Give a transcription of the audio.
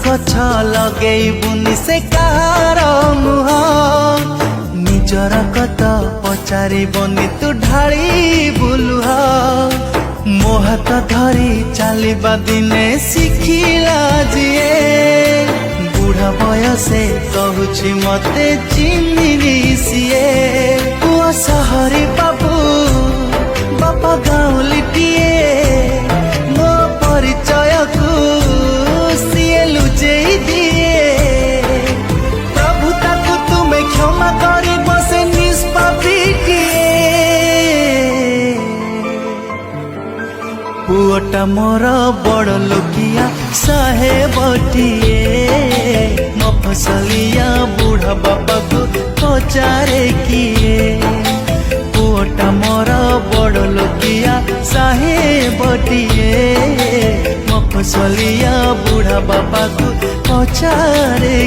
गछ लगे बुनी से कहार मुह निजर कत पचारि बनी तू ढाली बुलुह मो हाथ धरी चलवा दिने शिखिला जीए बुढ़ा बयसे कहूची मते चिन्हिनी सीए पुआ सहरी बाबू बापा गाँवलीटिए मो परिचय को सीए लुचेई दिए प्रभु ताकू तुम्हें क्षमा करी बसे निष्पापीटिए पुअटा मोर बड़ लोकिया साहेबटिए मफसलिया बुढ़ा बापा को पचारे किए पुअटा मोर बड़ लोकिया साहेबटिए मफसलिया बुढ़ा बापा को पचारे